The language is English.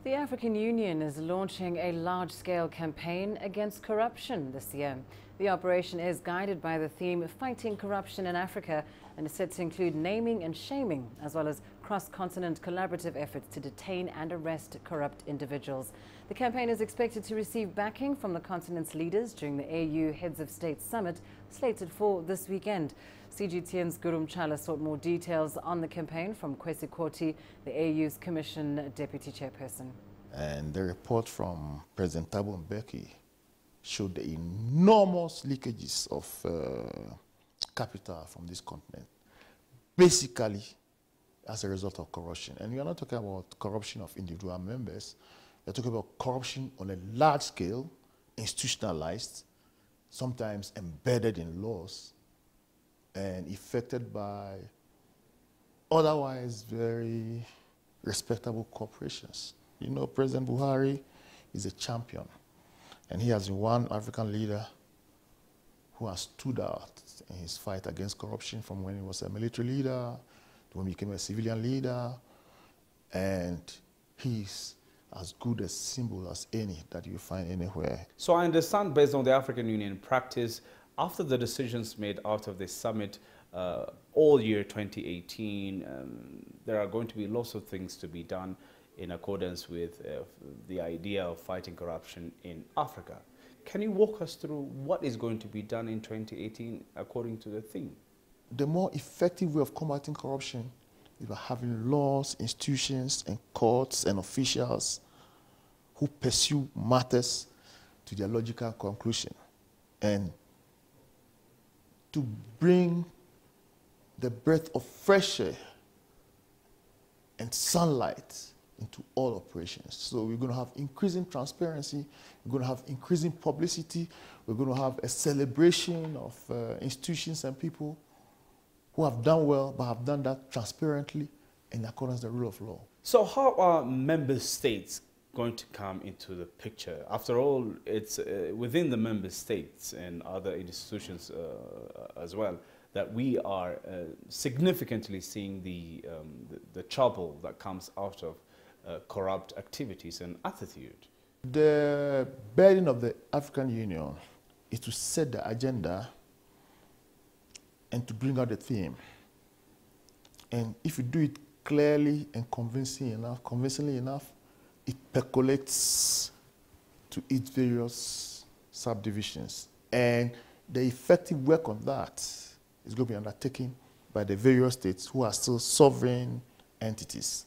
The African Union is launching a large-scale campaign against corruption this year. The operation is guided by the theme Fighting Corruption in Africa and is set to include naming and shaming, as well as cross-continent collaborative efforts to detain and arrest corrupt individuals. The campaign is expected to receive backing from the continent's leaders during the AU Heads of State Summit, slated for this weekend. CGTN's Guru Mchala sought more details on the campaign from Kwesi Koti, the AU's Commission Deputy Chairperson. And the report from President Thabo Mbeki showed the enormous leakages of capital from this continent, basically as a result of corruption. And we are not talking about corruption of individual members. We are talking about corruption on a large scale, institutionalized, sometimes embedded in laws, and effected by otherwise very respectable corporations. You know, President Buhari is a champion, and he has been one African leader who has stood out in his fight against corruption from when he was a military leader to when he became a civilian leader, and he's as good a symbol as any that you find anywhere. So I understand, based on the African Union practice, after the decisions made out of this summit, all year 2018, there are going to be lots of things to be done in accordance with the idea of fighting corruption in Africa. Can you walk us through what is going to be done in 2018 according to the theme? The more effective way of combating corruption is by having laws, institutions, and courts and officials who pursue matters to their logical conclusion, and to bring the breath of fresh air and sunlight into all operations. So we're going to have increasing transparency, we're going to have increasing publicity, we're going to have a celebration of institutions and people who have done well, but have done that transparently in accordance with the rule of law. So how are member states going to come into the picture? After all, it's within the member states and other institutions as well that we are significantly seeing the trouble that comes out of corrupt activities and attitude. The burden of the African Union is to set the agenda and to bring out the theme. And if you do it clearly and convincingly enough, it percolates to its various subdivisions. And the effective work on that is going to be undertaken by the various states who are still sovereign entities.